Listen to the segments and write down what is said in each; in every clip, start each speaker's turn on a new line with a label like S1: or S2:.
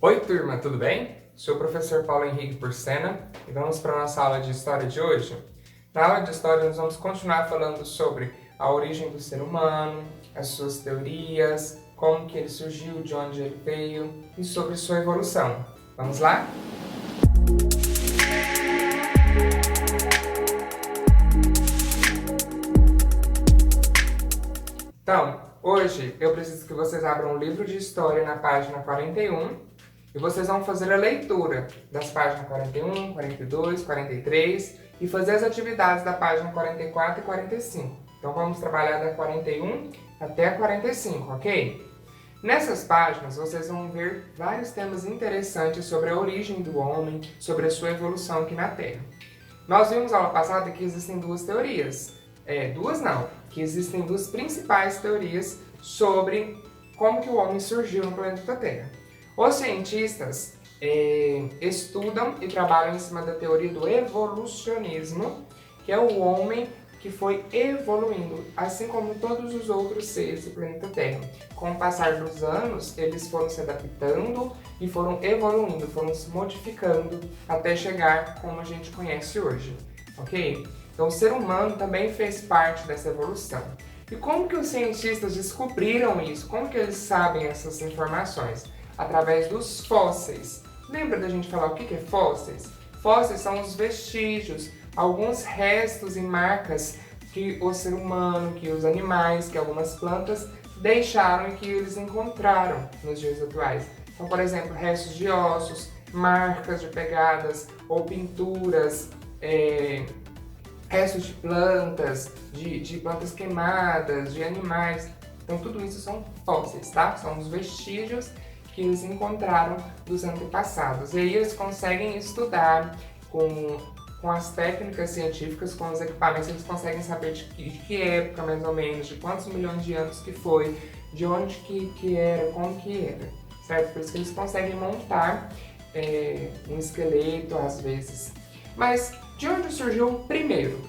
S1: Oi, turma, tudo bem? Sou o professor Paulo Henrique Porcena e vamos para a nossa aula de História de hoje. Na aula de História, nós vamos continuar falando sobre a origem do ser humano, as suas teorias, como que ele surgiu, de onde ele veio e sobre sua evolução. Vamos lá? Então, hoje eu preciso que vocês abram o livro de História na página 41 e vocês vão fazer a leitura das páginas 41, 42, 43 e fazer as atividades da página 44 e 45. Então vamos trabalhar da 41 até a 45, ok? Nessas páginas vocês vão ver vários temas interessantes sobre a origem do homem, sobre a sua evolução aqui na Terra. Nós vimos na aula passada que existem duas teorias. Que existem duas principais teorias sobre como que o homem surgiu no planeta Terra. Os cientistas estudam e trabalham em cima da teoria do evolucionismo, que é o homem que foi evoluindo, assim como todos os outros seres do planeta Terra. Com o passar dos anos, eles foram se adaptando e foram evoluindo, foram se modificando até chegar como a gente conhece hoje, ok? Então o ser humano também fez parte dessa evolução. E como que os cientistas descobriram isso? Como que eles sabem essas informações? Através dos fósseis. Lembra da gente falar o que é fósseis? Fósseis são os vestígios, alguns restos e marcas que o ser humano, que os animais, que algumas plantas deixaram e que eles encontraram nos dias atuais. Então, por exemplo, restos de ossos, marcas de pegadas ou pinturas, restos de plantas, de plantas queimadas, de animais. Então, tudo isso são fósseis, tá? São os vestígios que eles encontraram dos antepassados. E aí eles conseguem estudar com as técnicas científicas, com os equipamentos, eles conseguem saber de que época, mais ou menos, de quantos milhões de anos que foi, de onde que era, como que era, certo? Por isso que eles conseguem montar um esqueleto, às vezes. Mas de onde surgiu o primeiro?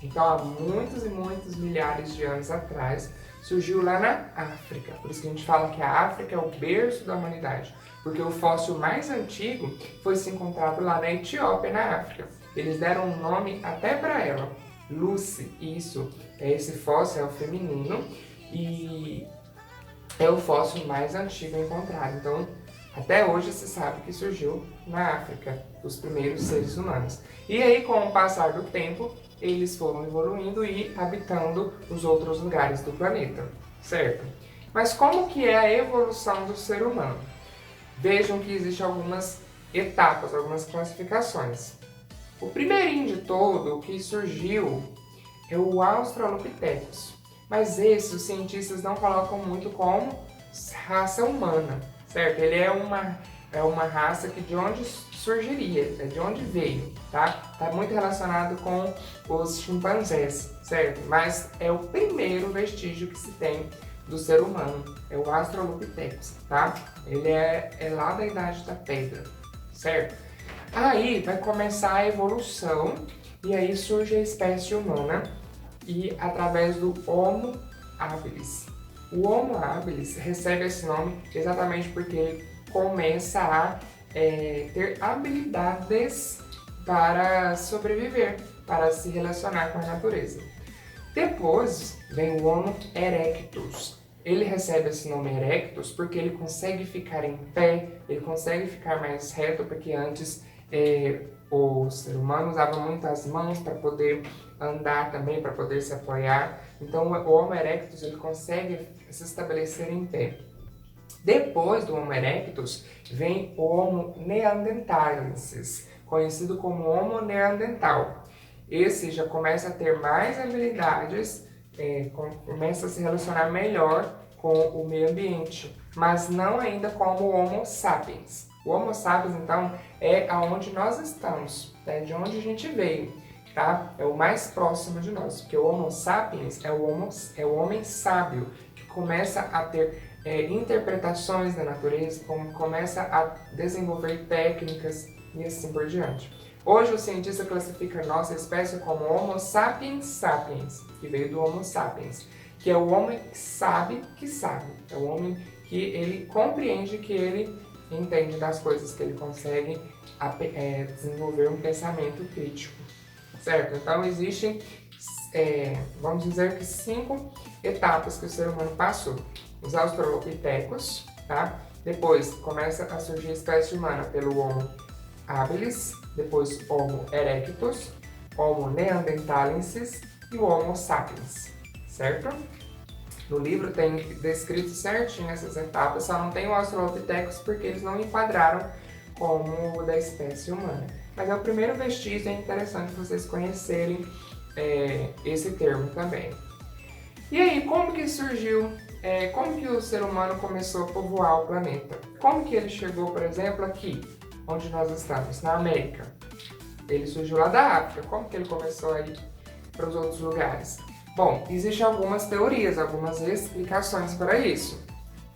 S1: Então, há muitos e muitos milhares de anos atrás, surgiu lá na África. Por isso que a gente fala que a África é o berço da humanidade, porque o fóssil mais antigo foi se encontrado lá na Etiópia, na África. Eles deram um nome até para ela, Lucy. Isso, esse fóssil é o feminino e é o fóssil mais antigo encontrado. Então, até hoje se sabe que surgiu na África, os primeiros seres humanos. E aí, com o passar do tempo, eles foram evoluindo e habitando os outros lugares do planeta, certo? Mas como que é a evolução do ser humano? Vejam que existem algumas etapas, algumas classificações. O primeirinho de todo, o que surgiu, é o Australopithecus. Mas esse os cientistas não colocam muito como raça humana, certo? Ele é uma raça que de onde surgiria, é de onde veio, tá? Tá muito relacionado com os chimpanzés, certo? Mas é o primeiro vestígio que se tem do ser humano, é o Australopithecus, tá? Ele é lá da Idade da Pedra, certo? Aí vai começar a evolução e aí surge a espécie humana e através do Homo habilis. O Homo habilis recebe esse nome exatamente porque ele começa a ter habilidades para sobreviver, para se relacionar com a natureza. Depois vem o Homo erectus. Ele recebe esse nome erectus porque ele consegue ficar em pé, ele consegue ficar mais reto, porque antes o ser humano usava muito as mãos para poder andar também, para poder se apoiar. Então o Homo erectus ele consegue se estabelecer em pé. Depois do Homo erectus, vem o Homo neanderthalensis, conhecido como Homo neandertal. Esse já começa a ter mais habilidades, começa a se relacionar melhor com o meio ambiente, mas não ainda como o Homo sapiens. O Homo sapiens, então, é aonde nós estamos, de onde a gente veio, tá? É o mais próximo de nós, porque o Homo sapiens é o homem sábio, que começa a ter interpretações da natureza, começa a desenvolver técnicas e assim por diante. Hoje o cientista classifica a nossa espécie como Homo sapiens sapiens, que veio do Homo sapiens, que é o homem que sabe, é o homem que ele compreende que ele entende das coisas, que ele consegue desenvolver um pensamento crítico, certo? Então existem, vamos dizer que 5 etapas que o ser humano passou. Os australopitecos, tá? Depois começa a surgir a espécie humana pelo Homo habilis, depois Homo erectus, Homo neanderthalensis e o Homo sapiens, certo? No livro tem descrito certinho essas etapas, só não tem o Australopithecus porque eles não enquadraram como da espécie humana. Mas é o primeiro vestígio, é interessante vocês conhecerem esse termo também. E aí, como que surgiu, como que o ser humano começou a povoar o planeta? Como que ele chegou, por exemplo, aqui, onde nós estamos, na América? Ele surgiu lá da África, como que ele começou a ir para os outros lugares? Bom, existem algumas teorias, algumas explicações para isso.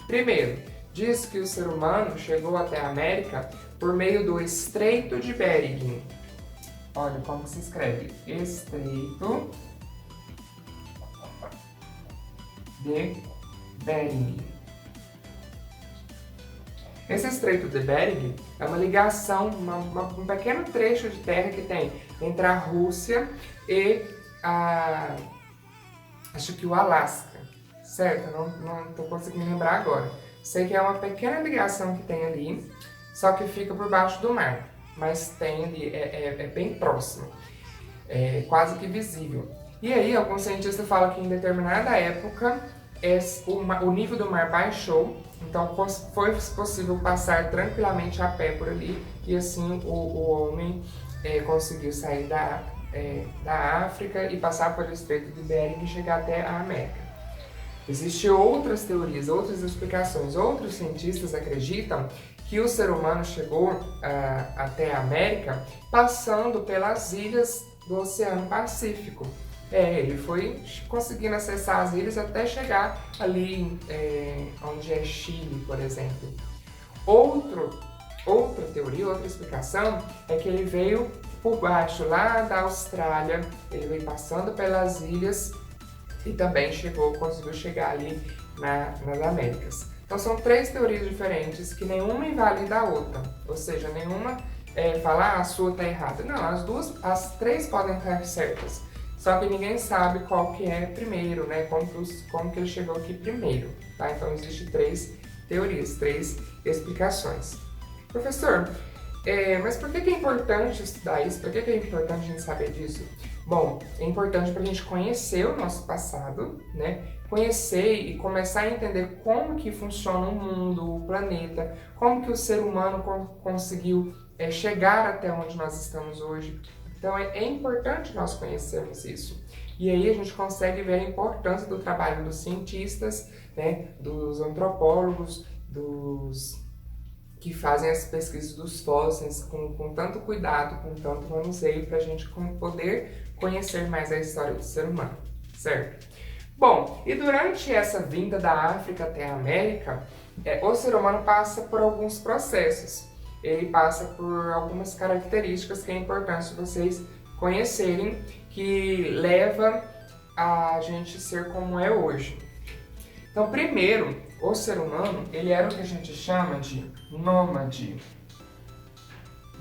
S1: Primeiro, diz que o ser humano chegou até a América por meio do Estreito de Bering. Olha como que se escreve, Estreito de Bering. Esse Estreito de Bering é uma ligação, um pequeno trecho de terra que tem entre a Rússia e acho que o Alasca, certo? Não estou conseguindo lembrar agora. Sei que é uma pequena ligação que tem ali, só que fica por baixo do mar, mas tem ali, é bem próximo, quase que visível. E aí, alguns cientistas falam que em determinada época o nível do mar baixou, então foi possível passar tranquilamente a pé por ali, e assim o homem conseguiu sair da África e passar pelo Estreito de Bering e chegar até a América. Existem outras teorias, outras explicações. Outros cientistas acreditam que o ser humano chegou até a América passando pelas ilhas do Oceano Pacífico. Ele foi conseguindo acessar as ilhas até chegar ali onde é Chile, por exemplo. Outra teoria, outra explicação é que ele veio por baixo lá da Austrália, ele veio passando pelas ilhas e também conseguiu chegar ali nas Américas. Então são 3 teorias diferentes que nenhuma invalida a outra, ou seja, nenhuma fala a sua está errada. Não, as 3 podem estar certas, só que ninguém sabe qual que é primeiro, né? Como que ele chegou aqui primeiro, tá? Então existem 3 teorias, 3 explicações. Professor, mas por que é importante estudar isso? Por que é importante a gente saber disso? Bom, é importante para a gente conhecer o nosso passado, né? Conhecer e começar a entender como que funciona o mundo, o planeta, como que o ser humano conseguiu chegar até onde nós estamos hoje. Então é importante nós conhecermos isso. E aí a gente consegue ver a importância do trabalho dos cientistas, né? Dos antropólogos, que fazem as pesquisas dos fósseis com tanto cuidado, com tanto manuseio, para a gente poder conhecer mais a história do ser humano, certo? Bom, e durante essa vinda da África até a América, o ser humano passa por alguns processos. Ele passa por algumas características que é importante vocês conhecerem, que leva a gente ser como é hoje. Então, primeiro, o ser humano, ele era o que a gente chama de nômade.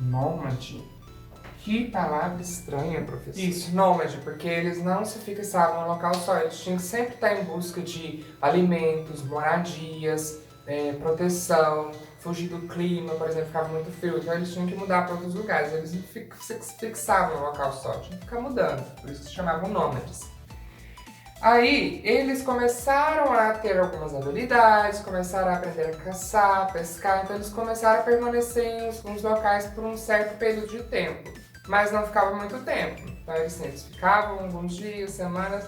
S1: Nômade? Que palavra estranha, professor. Isso, nômade, porque eles não se fixavam no local só, eles tinham que sempre estar em busca de alimentos, moradias, proteção, fugir do clima, por exemplo, ficava muito frio, então eles tinham que mudar para outros lugares, eles não se fixavam no local só, tinham que ficar mudando, por isso que se chamavam nômades. Aí eles começaram a ter algumas habilidades, começaram a aprender a caçar, pescar, então eles começaram a permanecer em uns locais por um certo período de tempo, mas não ficava muito tempo. Então eles ficavam alguns dias, semanas,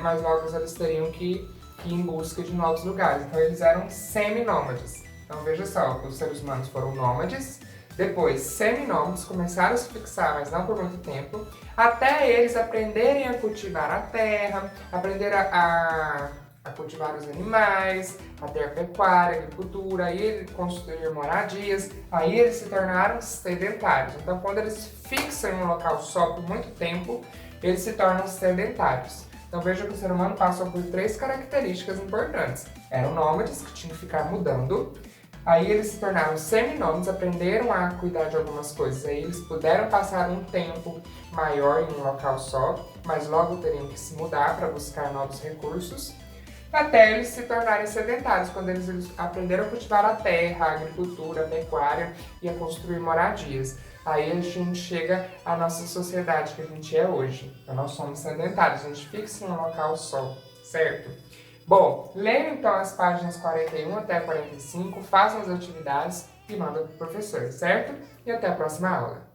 S1: mas logo eles teriam que ir em busca de novos lugares. Então eles eram semi-nômades. Então veja só, os seres humanos foram nômades, depois semi-nômades, começaram a se fixar, mas não por muito tempo, até eles aprenderem a cultivar a terra, aprender a cultivar os animais, a ter pecuária, agricultura, aí construir moradias, aí eles se tornaram sedentários. Então quando eles fixam em um local só por muito tempo, eles se tornam sedentários. Então veja que o ser humano passou por 3 características importantes. Eram nômades, que tinham que ficar mudando. Aí eles se tornaram seminômades, aprenderam a cuidar de algumas coisas. Aí eles puderam passar um tempo maior em um local só, mas logo teriam que se mudar para buscar novos recursos, até eles se tornarem sedentários, quando eles aprenderam a cultivar a terra, a agricultura, a pecuária e a construir moradias. Aí a gente chega à nossa sociedade que a gente é hoje. Então nós somos sedentários, a gente fixa em um local só, certo? Bom, leiam então as páginas 41 até 45, façam as atividades e mandam para o professor, certo? E até a próxima aula!